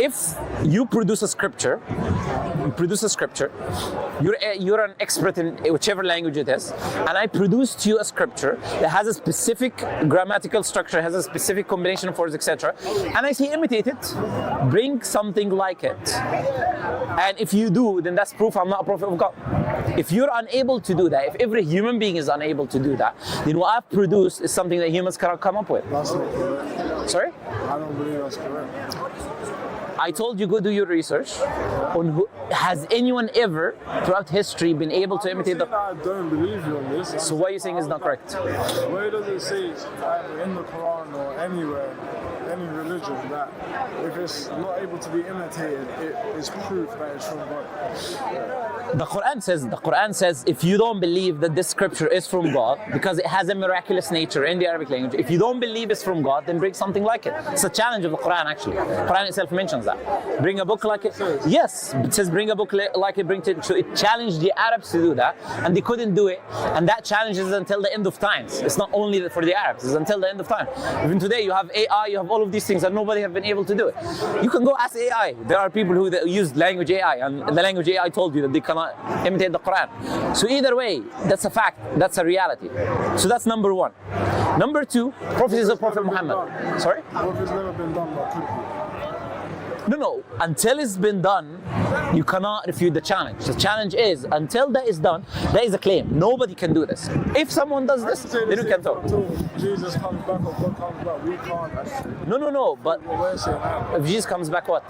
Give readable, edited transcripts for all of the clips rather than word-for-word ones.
if you produce a scripture, you're an expert in whichever language it is, and I produce to you a scripture that has a specific grammatical structure, has a specific combination of words, etc., and I say imitate it, bring something like it. And if you do, then that's proof I'm not a prophet of God. If you're unable to do that, if every human being is unable to do that, then what I've produced is something that humans cannot come up with. That's not correct. Sorry? I don't believe that's correct. I told you go do your research on who has anyone ever throughout history been able to imitate the. I don't believe you on this. So what are you saying is not correct? Where does it say either in the Quran or anywhere, any religion, that if it's not able to be imitated, it is proof that it's from God? The Quran says if you don't believe that this scripture is from God because it has a miraculous nature in the Arabic language, if you don't believe it's from God, then bring something like it. It's a challenge of the Quran actually. The Quran itself mentions that. Bring a book like it. Yes, it says bring a book like it. So it challenged the Arabs to do that, and they couldn't do it. And that challenge is until the end of times. It's not only for the Arabs, it's until the end of time. Even today you have AI, you have all of these things, and nobody have been able to do it. You can go ask AI. There are people who use language AI, and the language AI told you that they cannot imitate the Quran. So either way, that's a fact, that's a reality. So that's number one. Number two, prophecies of Prophet Muhammad. Sorry? Prophet's never been done, but could be. No, until it's been done, you cannot refute the challenge. The challenge is, until that is done, that is a claim. Nobody can do this. If someone does this, then you can talk. Until Jesus comes back or God comes back, we can't actually. No, but We're saying that. if Jesus comes back, what?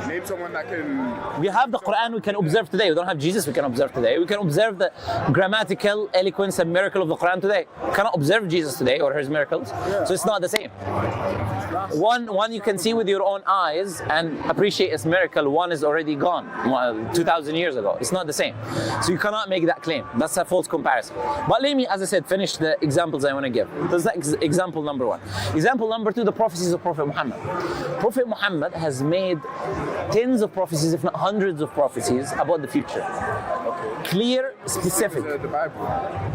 Name someone that can. We have the Quran we can observe today. We don't have Jesus we can observe today. We can observe the grammatical eloquence and miracle of the Quran today. We cannot observe Jesus today or his miracles. So it's not the same. One you can see with your own eyes and appreciate its miracle. One is already gone 2,000 years ago. It's not the same. So you cannot make that claim. That's a false comparison. But let me, as I said, finish the examples I want to give. That's example number one. Example number two, the prophecies of Prophet Muhammad. Prophet Muhammad has made tens of prophecies, if not hundreds of prophecies about the future. Clear, specific. The Bible.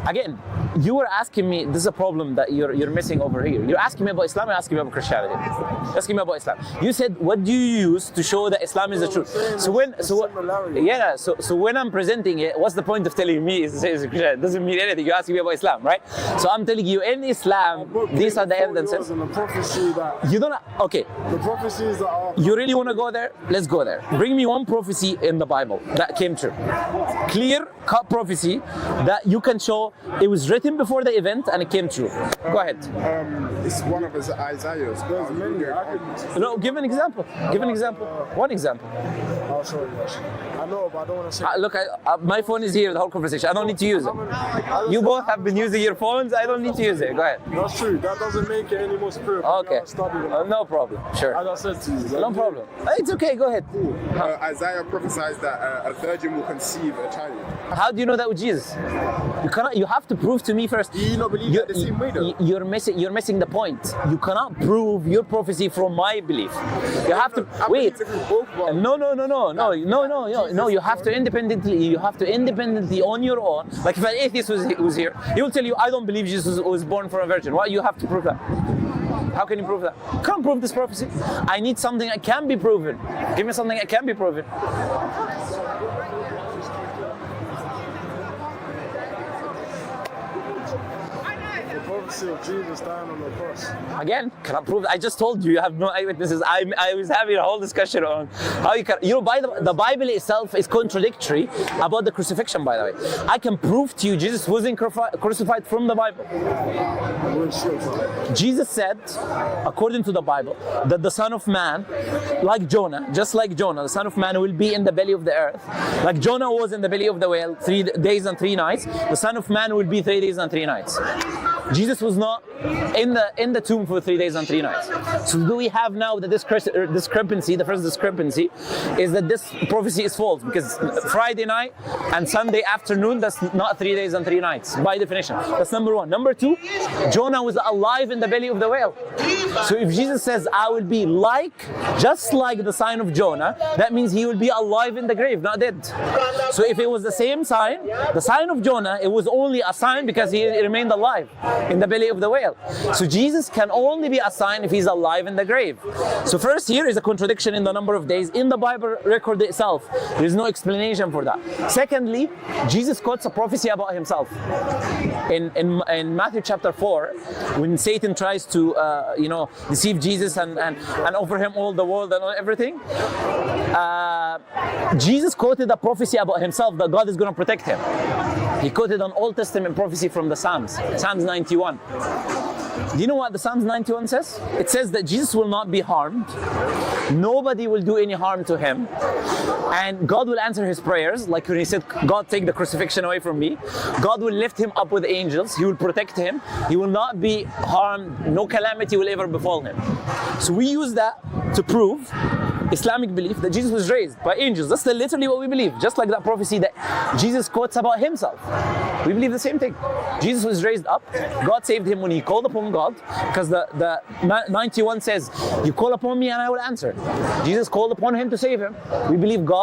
Again, you were asking me, this is a problem that you're missing over here. You're asking me about Islam, you're asking me about Christianity. You're asking me about Islam. You said, what do you use to show that Islam is the truth? So when I'm presenting it, what's the point of telling me it's Christianity? It doesn't mean anything. You're asking me about Islam, right? So I'm telling you, in Islam, these are the evidences. You don't, okay. The prophecies that are. You really want to go there? Let's go there. Bring me one prophecy in the Bible that came true. Clear cut prophecy that you can show it was written before the event and it came true. Go ahead. It's one of his Isaiah's. There's many. No, give an example. Give an example. One example. I'll show you. I know, but I don't want to say. Look, my phone is here the whole conversation. I don't need to use it. You both have been using your phones. I don't need to use it. Go ahead. That's true. That doesn't make it any more superior. Okay. No problem. Sure. As I said to you. No problem. It's okay. Go ahead. Isaiah prophesies that a virgin will conceive a child. How do you know that with Jesus? You cannot. You have to prove to me first. Do you not believe that the same way though? You're missing the point. You cannot prove your prophecy from my belief. You have to wait. No. You have to independently. You have to independently on your own. Like if an atheist was here, he will tell you, "I don't believe Jesus was born from a virgin." Why you have to prove that? How can you prove that? Can't prove this prophecy. I need something that can be proven. Give me something that can be proven. Prophecy of Jesus dying on the cross. Again, can I prove that? I just told you, you have no eyewitnesses. I was having a whole discussion on how you can, by the Bible itself is contradictory about the crucifixion, by the way. I can prove to you Jesus wasn't crucified from the Bible. Jesus said, according to the Bible, that the Son of Man, like Jonah, just like Jonah, the Son of Man will be in the belly of the earth. Like Jonah was in the belly of the whale 3 days and 3 nights, the Son of Man will be 3 days and 3 nights. Jesus was not in the tomb for 3 days and 3 nights. So do we have now the discrepancy? The first discrepancy is that this prophecy is false because Friday night and Sunday afternoon, that's not 3 days and 3 nights by definition. That's number one. Number two, Jonah was alive in the belly of the whale. So if Jesus says, I will be just like the sign of Jonah, that means he will be alive in the grave, not dead. So if it was the same sign, the sign of Jonah, it was only a sign because he remained alive in the belly of the whale. So Jesus can only be a sign if he's alive in the grave. So first, here is a contradiction in the number of days. In the Bible record itself, there is no explanation for that. Secondly, Jesus quotes a prophecy about himself. In Matthew chapter 4, when Satan tries to deceive Jesus and offer him all the world and everything, Jesus quoted a prophecy about himself that God is going to protect him. He quoted an Old Testament prophecy from the Psalms, Psalms 91. Do you know what the Psalms 91 says? It says that Jesus will not be harmed. Nobody will do any harm to him. And God will answer his prayers, like when he said, God, take the crucifixion away from me. God will lift him up with angels. He will protect him. He will not be harmed. No calamity will ever befall him. So we use that to prove Islamic belief that Jesus was raised by angels. That's literally what we believe. Just like that prophecy that Jesus quotes about himself. We believe the same thing. Jesus was raised up. God saved him when he called upon God, because the 91 says, you call upon me and I will answer. Jesus called upon him to save him. We believe God